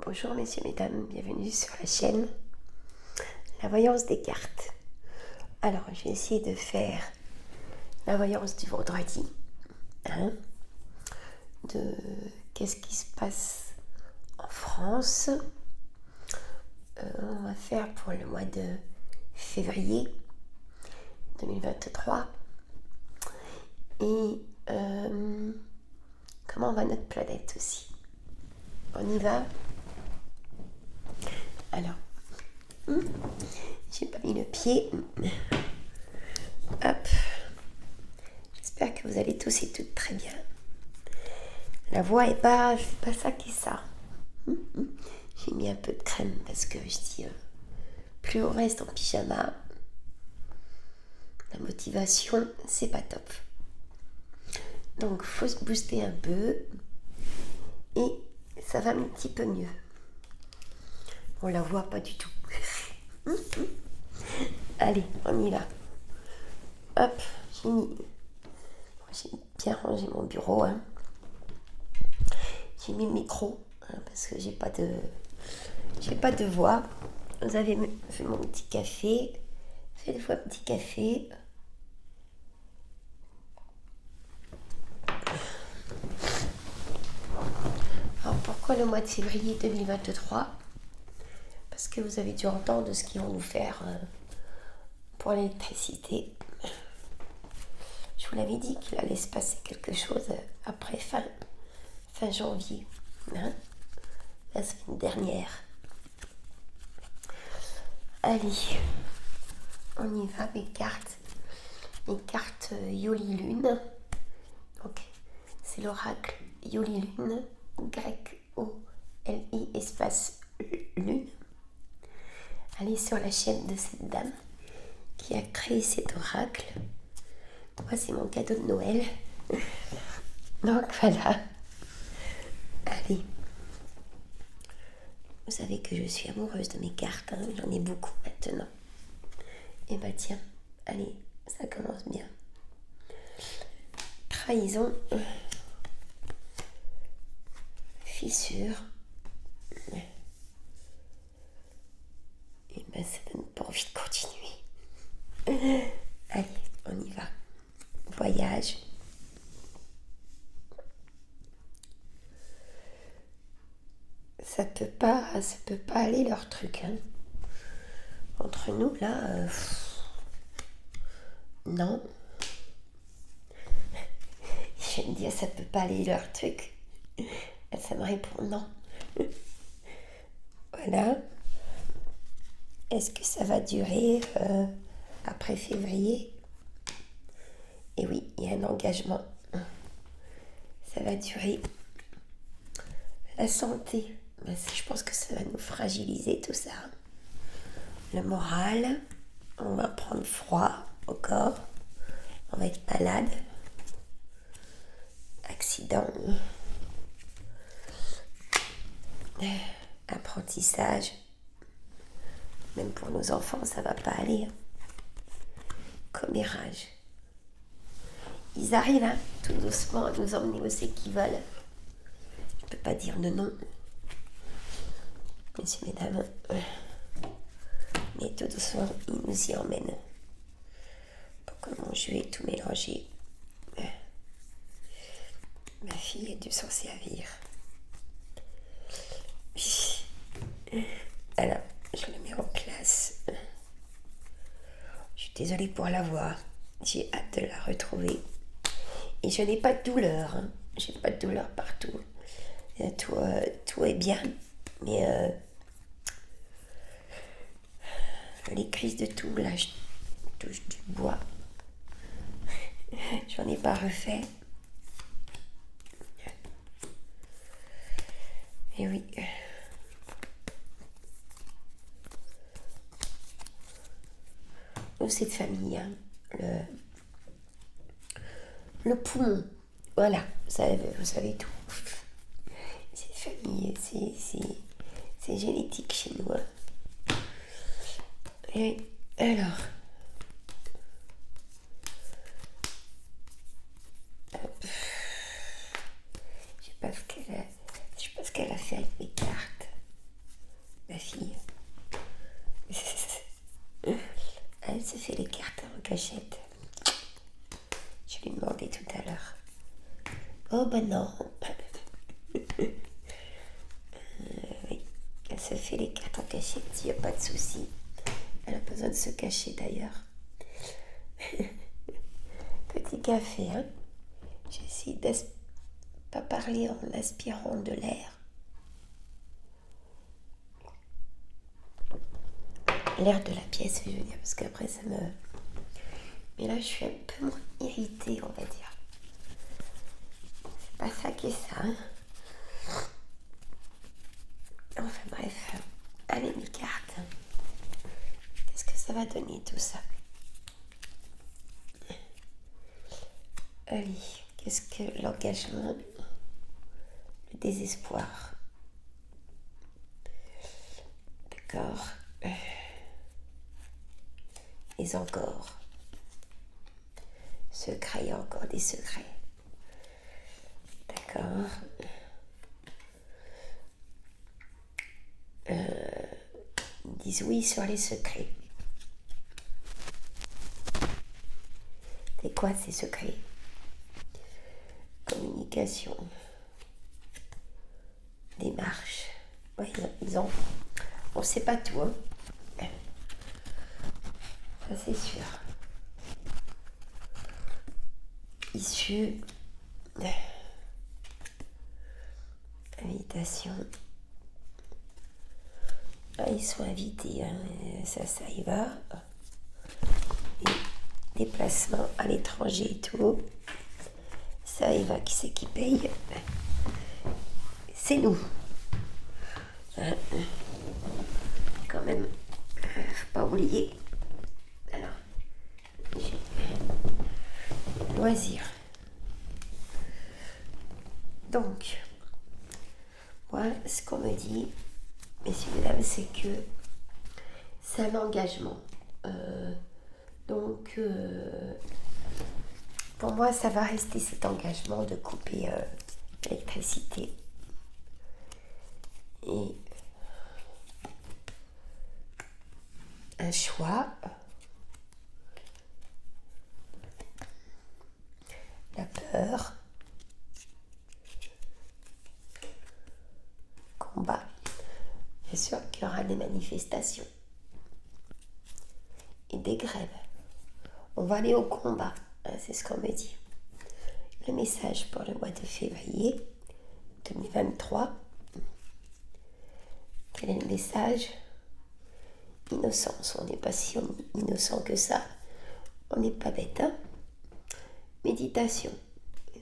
Bonjour messieurs, mesdames, bienvenue sur la chaîne La Voyance des cartes. Alors, je vais essayer de faire la voyance du vendredi. De qu'est-ce qui se passe en France. On va faire pour le mois de février 2023. Et comment va notre planète aussi. On y va. Alors, j'ai pas mis le pied. Hop. J'espère que vous allez tous et toutes très bien. La voix est pas, c'est pas ça qui est ça. J'ai mis un peu de crème parce que je dis, plus on reste en pyjama, la motivation, c'est pas top. Donc, faut se booster un peu et ça va un petit peu mieux. On la voit pas du tout. Allez, on y va. Hop, j'ai bien rangé mon bureau. J'ai mis le micro parce que j'ai pas de voix. Vous avez fait mon petit café. Fait des fois un petit café. Alors pourquoi le mois de février 2023 ? Parce que vous avez dû entendre ce qu'ils vont nous faire pour l'électricité. Je vous l'avais dit qu'il allait se passer quelque chose après fin janvier. La semaine dernière. Allez, on y va, mes cartes. Mes cartes Yoli Lune. Donc, c'est l'oracle Yoli Lune, Y-O-L-I espace Lune. Allez sur la chaîne de cette dame qui a créé cet oracle. Moi, c'est mon cadeau de Noël. Donc, voilà. Allez. Vous savez que je suis amoureuse de mes cartes. J'en ai beaucoup maintenant. Et bah tiens, allez, ça commence bien. Trahison. Fissure. Et ben ça donne pas envie de continuer. Allez, on y va. Voyage. Ça peut pas aller leur truc. Entre nous là, non. Je vais me dire ça peut pas aller leur truc. Ça me répond non. Voilà. Est-ce que ça va durer après février ? Et oui, il y a un engagement. Ça va durer. La santé, je pense que ça va nous fragiliser tout ça. Le moral, on va prendre froid au corps. On va être malade. Accident. Apprentissage. Même pour nos enfants, ça va pas aller. Commérage. Ils arrivent, tout doucement, à nous emmener où c'est qu'ils veulent. Je peux pas dire de non. Messieurs, mesdames. Mais tout doucement, ils nous y emmènent. Pour comment je vais tout mélanger. Ma fille a dû s'en servir. Alors, je le mets en classe. Je suis désolée pour la voix. J'ai hâte de la retrouver. Et je n'ai pas de douleur. J'ai pas de douleur partout. Tout est bien. Mais les crises de tout, là, je touche du bois. J'en ai pas refait. Et oui. Cette famille, le poumon, voilà, vous savez tout. Cette famille, c'est génétique chez nous. Et alors, je sais pas ce qu'elle a fait avec mes cartes. ma fille. Elle se fait les cartes en cachette. Je lui demandais tout à l'heure. Oh ben non. Oui, elle se fait les cartes en cachette, il n'y a pas de souci. Elle a besoin de se cacher d'ailleurs. Petit café, hein. J'essaie de pas parler en aspirant de l'air. L'air de la pièce, je veux dire, parce qu'après ça me... Mais là, je suis un peu moins irritée, on va dire. C'est pas ça qui est ça, hein. Enfin bref, allez mes cartes. Qu'est-ce que ça va donner tout ça? Allez, qu'est-ce que l'engagement, le désespoir? D'accord. Et encore. Secret, encore des secrets. D'accord. Ils disent oui sur les secrets. C'est quoi ces secrets? Communication. Démarche. Ouais, ils ont... On ne sait pas tout, hein. Ça c'est sûr. Issu. Invitation. Ah, ils sont invités, hein. Ça y va. Et déplacement à l'étranger et tout. Ça y va, qui c'est qui paye? C'est nous. Hein? Quand même, faut pas oublier. Alors, loisir. Donc, moi, ce qu'on me dit, messieurs et dames, c'est que c'est un engagement. Donc, pour moi, ça va rester cet engagement de couper l'électricité. Et un choix, la peur, combat. Bien sûr qu'il y aura des manifestations et des grèves. On va aller au combat, hein, c'est ce qu'on me dit. Le message pour le mois de février 2023. Quel est le message? Innocence. On n'est pas si innocent que ça. On n'est pas bête, hein. Méditation.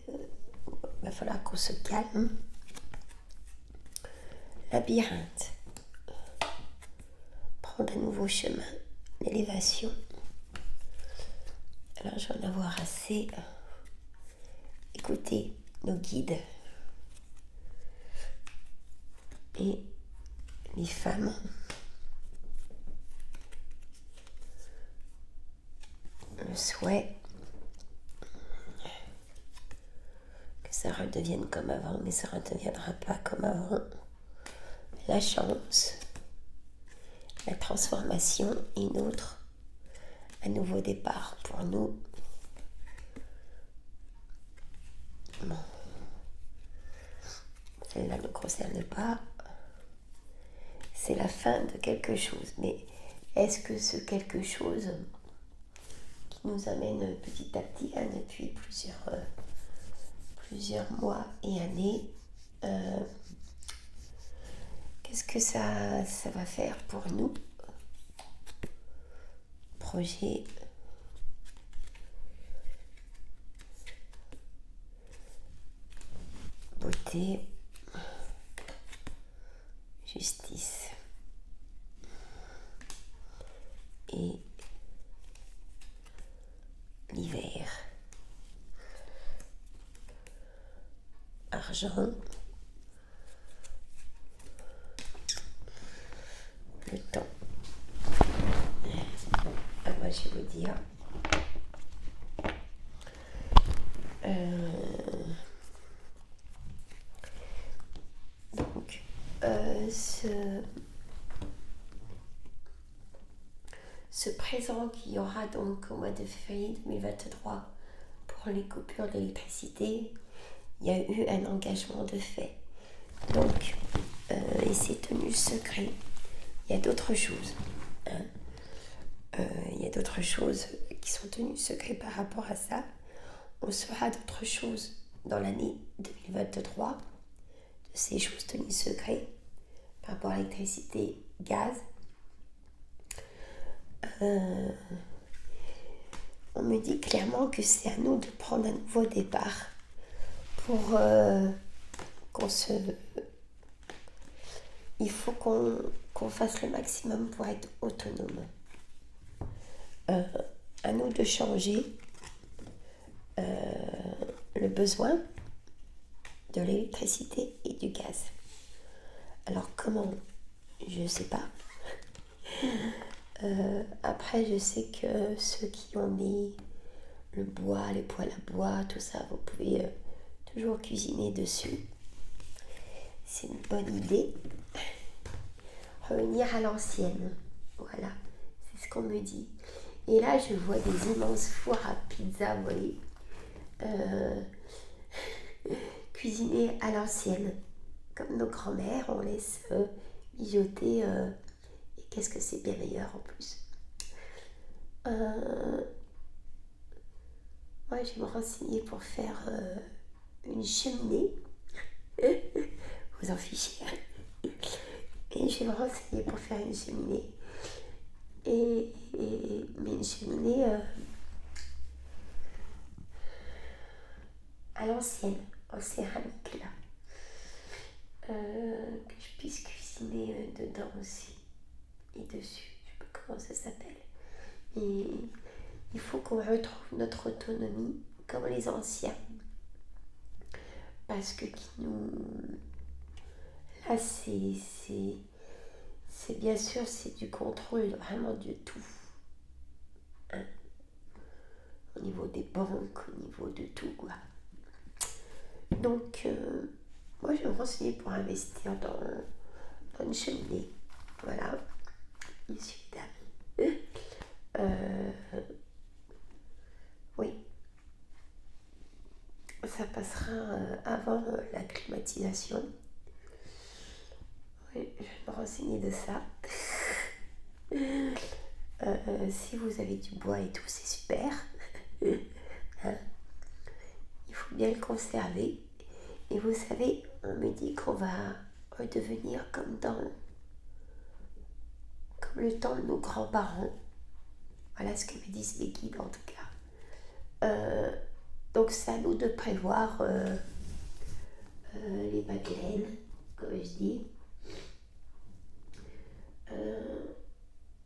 Il va falloir qu'on se calme. Labyrinthe. Prendre un nouveau chemin. L'élévation. Alors je vais en avoir assez. Écoutez nos guides. Et les femmes. Le souhait que ça redevienne comme avant, mais ça ne redeviendra pas comme avant. La chance, la transformation et une autre, un nouveau départ pour nous. Bon. Celle-là ne concerne pas. C'est la fin de quelque chose, mais est-ce que ce quelque chose qui nous amène petit à petit, hein, depuis plusieurs mois et années, qu'est-ce que ça va faire pour nous? Projet, beauté, justice et l'hiver, argent, le temps. Moi je vais vous dire, donc ce ce présent qu'il y aura donc au mois de février 2023 pour les coupures d'électricité, il y a eu un engagement de fait. Donc, et c'est tenu secret. Il y a d'autres choses. Il y a d'autres choses qui sont tenues secret par rapport à ça. On saura d'autres choses dans l'année 2023, de ces choses tenues secret par rapport à l'électricité, gaz. On me dit clairement que c'est à nous de prendre un nouveau départ pour il faut qu'on fasse le maximum pour être autonome. À nous de changer le besoin de l'électricité et du gaz. Alors comment? Je ne sais pas. Après, je sais que ceux qui ont mis le bois, les poêles à bois, tout ça, vous pouvez toujours cuisiner dessus. C'est une bonne idée. Revenir à l'ancienne. Voilà, c'est ce qu'on me dit. Et là, je vois des immenses fours à pizza, vous voyez. Cuisiner à l'ancienne. Comme nos grands-mères, on laisse mijoter. Et qu'est-ce que c'est bien meilleur en plus. Moi, je vais me renseigner pour faire une cheminée. Vous en fichez. Et je vais me renseigner pour faire une cheminée. Mais une cheminée à l'ancienne, en céramique là. Que je puisse cuisiner dedans aussi. Et dessus, je sais pas comment ça s'appelle. Et il faut qu'on retrouve notre autonomie comme les anciens. Parce que là, c'est bien sûr, c'est du contrôle vraiment de tout. Hein? Au niveau des banques, au niveau de tout, quoi. Donc, moi, je vais me renseigner pour investir dans une cheminée. Voilà. Ici, oui. Ça passera avant la climatisation. Oui, je vais me renseigner de ça. Si vous avez du bois et tout, c'est super. Hein? Il faut bien le conserver. Et vous savez, on me dit qu'on va redevenir comme le temps de nos grands-parents. Voilà ce que me disent les guides en tout cas. Donc c'est à nous de prévoir les madeleines, comme je dis.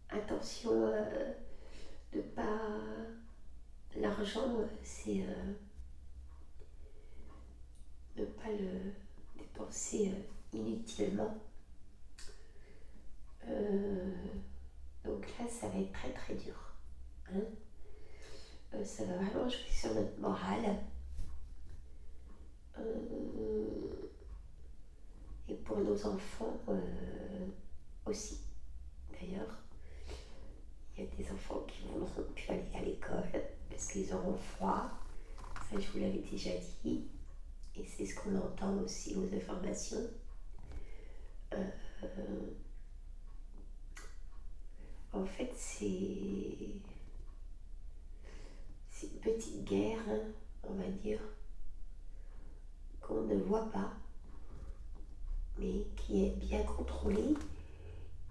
Attention de pas... L'argent, c'est ne pas le dépenser inutilement. Donc là, ça va être très très dur. Hein? Ça va vraiment jouer sur notre morale. Et pour nos enfants aussi. D'ailleurs, il y a des enfants qui ne voudront plus aller à l'école parce qu'ils auront froid. Ça, je vous l'avais déjà dit. Et c'est ce qu'on entend aussi aux informations. En fait, c'est une petite guerre, hein, on va dire, qu'on ne voit pas, mais qui est bien contrôlée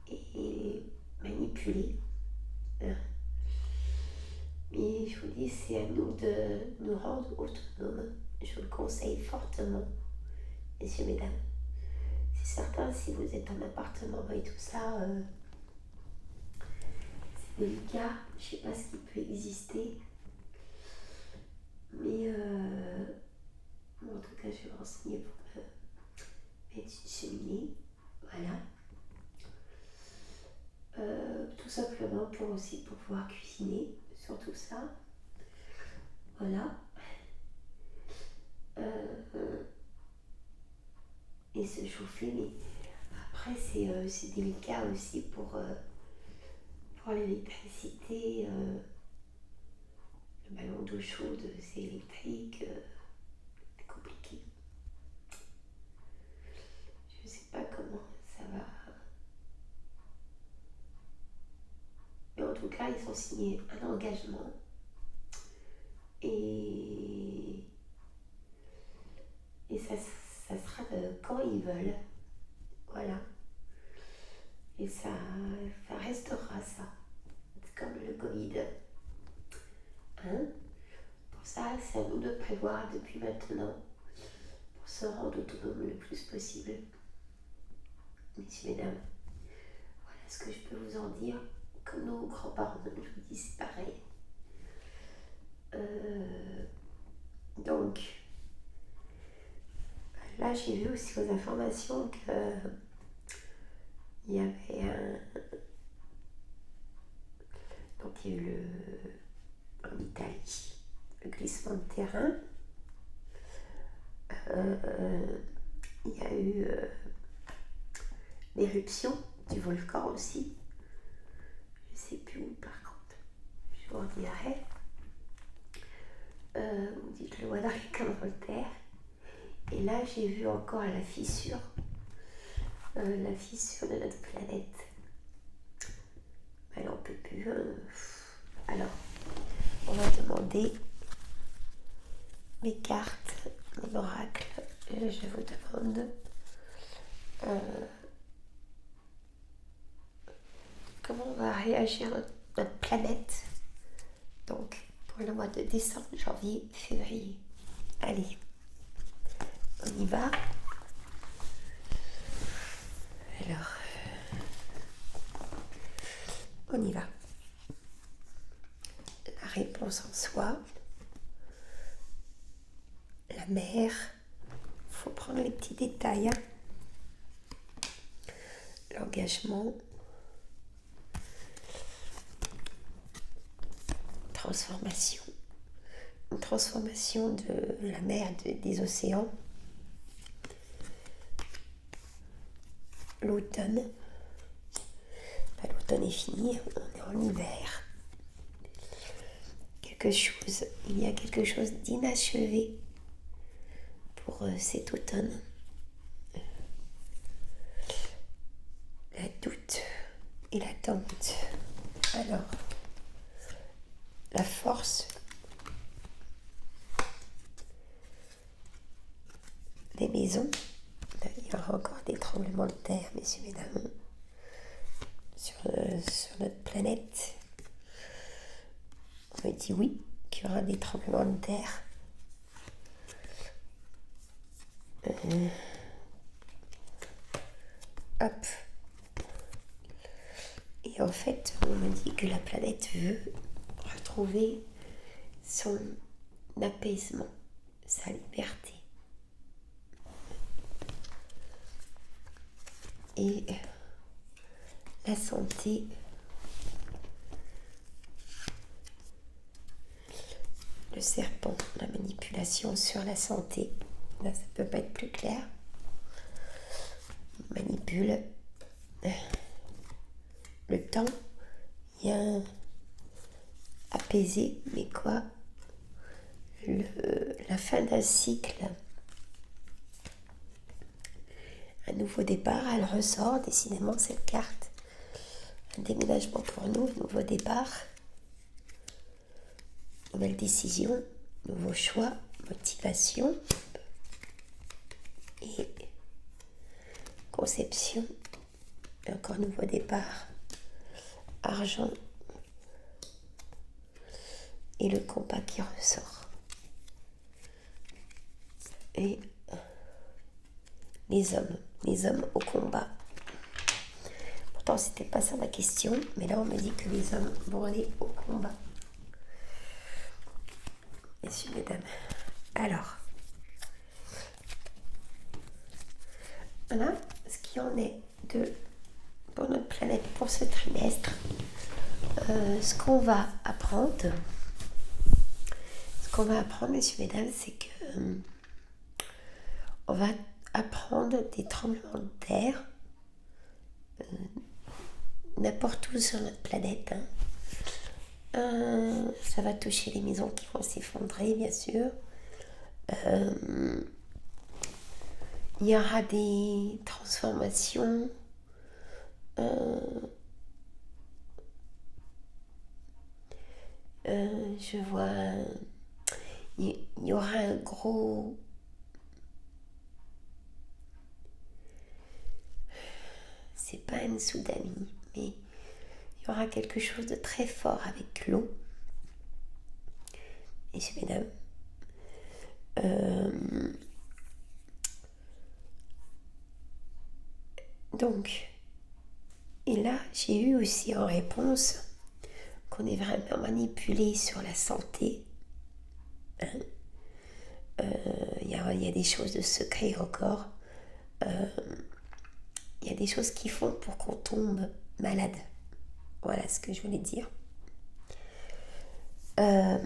et manipulée. Hein. Mais je vous dis, c'est à nous de nous rendre autonomes. Je vous le conseille fortement, messieurs, mesdames. C'est certain, si vous êtes en appartement et tout ça, c'est délicat. Je ne sais pas ce qui peut exister. Mais en tout cas, je vais me renseigner pour me mettre une cheminée. Voilà. Tout simplement pour aussi pouvoir cuisiner sur tout ça. Voilà. Et se chauffer, mais après c'est délicat aussi pour pour l'électricité, le ballon d'eau chaude, c'est électrique, c'est compliqué. Je ne sais pas comment ça va. Mais en tout cas, ils ont signé un engagement et ça sera quand ils veulent. Voilà. Et ça restera ça. C'est comme le Covid. Hein? Pour ça, c'est à nous de prévoir depuis maintenant pour se rendre autonome le plus possible. Messieurs, mesdames, voilà ce que je peux vous en dire. Comme nos grands-parents, je vous dis, c'est pareil. Donc, là, j'ai vu aussi aux informations que il y avait donc il y a eu en Italie le glissement de terrain. Il y a eu l'éruption du volcan aussi. Je ne sais plus où par contre. Je vous en dirai. Vous dites-le moi dans les commentaires. Et là, j'ai vu encore la fissure de notre planète. Elle n'en peut plus. Alors, on va demander mes cartes, mon oracle. Je vous demande comment va réagir notre planète. Donc, pour le mois de décembre, janvier, février. Allez, on y va. Alors, on y va. La réponse en soi, la mer, faut prendre les petits détails. L'engagement, transformation, une transformation de la mer, des océans. L'automne, l'automne est fini, on est en hiver. Il y a quelque chose d'inachevé pour cet automne. La doute et l'attente. Alors, la force des maisons. Il y aura encore des tremblements de terre, messieurs, mesdames, sur notre planète. On me dit oui, qu'il y aura des tremblements de terre. Hop. Et en fait, on me dit que la planète veut retrouver son apaisement, sa liberté. Et la santé, le serpent, la manipulation sur la santé. Là, ça ne peut pas être plus clair. Il manipule le temps, vient apaiser, mais quoi, la fin d'un cycle, un nouveau départ, elle ressort décidément cette carte, un déménagement pour nous, un nouveau départ, nouvelle décision, nouveau choix, motivation et conception, et encore nouveau départ, argent et le combat qui ressort. Et les hommes au combat. Pourtant, c'était pas ça ma question, mais là, on me dit que les hommes vont aller au combat. Messieurs, mesdames. Alors, voilà ce qu'il en est pour notre planète pour ce trimestre. Ce qu'on va apprendre, messieurs, mesdames, c'est que on va apprendre des tremblements de terre n'importe où sur notre planète. Ça va toucher les maisons qui vont s'effondrer, bien sûr. Il y aura des transformations. Je vois, il y aura un gros... C'est pas un tsunami, mais il y aura quelque chose de très fort avec l'eau. Messieurs, mesdames. Donc, et là, j'ai eu aussi en réponse qu'on est vraiment manipulé sur la santé. Il y a des choses de secret encore. Il y a des choses qui font pour qu'on tombe malade. Voilà ce que je voulais dire. Et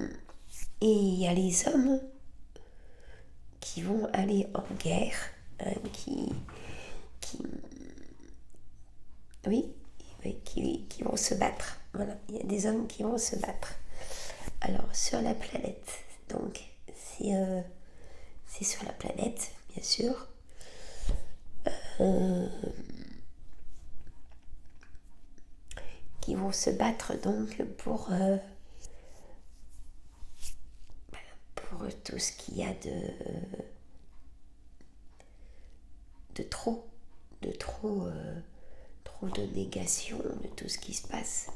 il y a les hommes qui vont aller en guerre, qui vont se battre. Voilà, il y a des hommes qui vont se battre. Alors, sur la planète, donc, c'est sur la planète, bien sûr. Qui vont se battre donc pour tout ce qu'il y a de trop de négation de tout ce qui se passe.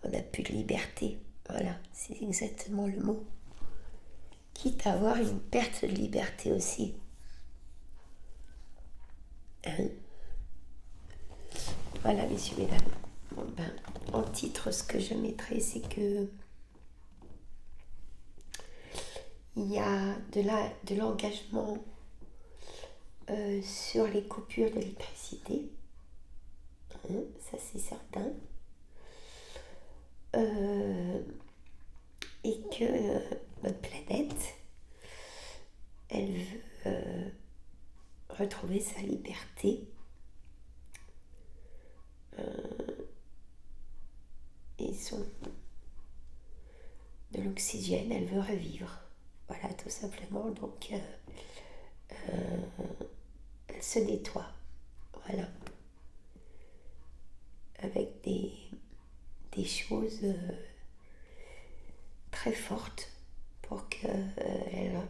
On n'a plus de liberté. Voilà, c'est exactement le mot. Quitte à avoir une perte de liberté aussi. Voilà, messieurs, mesdames. Bon, en titre, ce que je mettrai, c'est que il y a de l'engagement sur les coupures d'électricité. Ça, c'est certain. Et que notre planète, elle veut retrouver sa liberté. Et de l'oxygène, elle veut revivre. Voilà, tout simplement. Donc, elle se nettoie. Voilà. Avec des choses très fortes pour qu'elle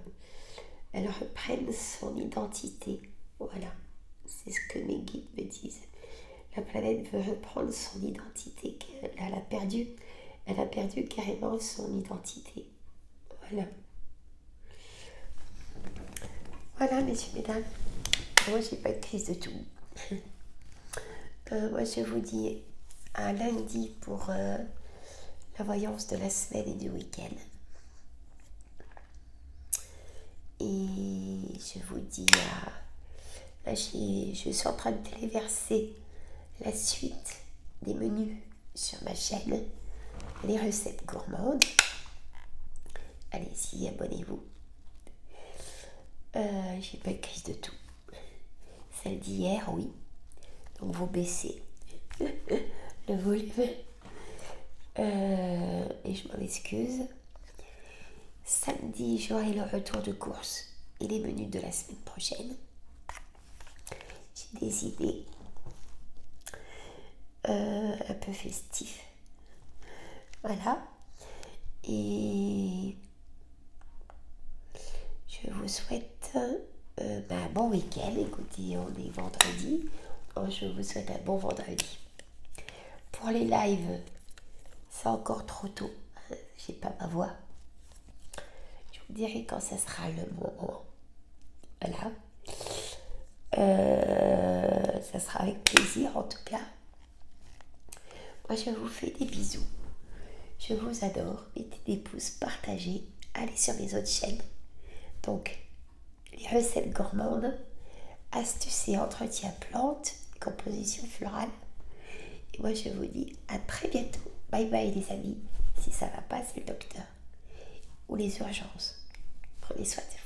reprenne son identité. Voilà. C'est ce que mes guides me disent. La planète veut reprendre son identité. Elle a perdu carrément son identité. Voilà. Voilà, messieurs, mesdames. Moi, j'ai pas de crise de tout. Moi, je vous dis à lundi pour la voyance de la semaine et du week-end. Et je vous dis là, je suis en train de téléverser la suite des menus sur ma chaîne, les recettes gourmandes. Allez-y, abonnez-vous. J'ai pas de crise de tout. Celle d'hier, oui. Donc vous baissez le volume. Et je m'en excuse. Samedi, j'aurai le retour de course et les menus de la semaine prochaine. J'ai des idées un peu festives. Voilà. Et je vous souhaite un bon week-end. Écoutez, on est vendredi. Donc, je vous souhaite un bon vendredi. Pour les lives, c'est encore trop tôt. J'ai pas ma voix. Je vous dirai quand ça sera le moment. Voilà. Ça sera avec plaisir en tout cas. Moi, je vous fais des bisous. Je vous adore. Mettez des pouces, partagez. Allez sur mes autres chaînes. Donc, les recettes gourmandes, astuces et entretiens plantes, composition florale. Et moi, je vous dis à très bientôt. Bye bye les amis. Si ça va pas, c'est le docteur. Ou les urgences. Prenez soin de vous.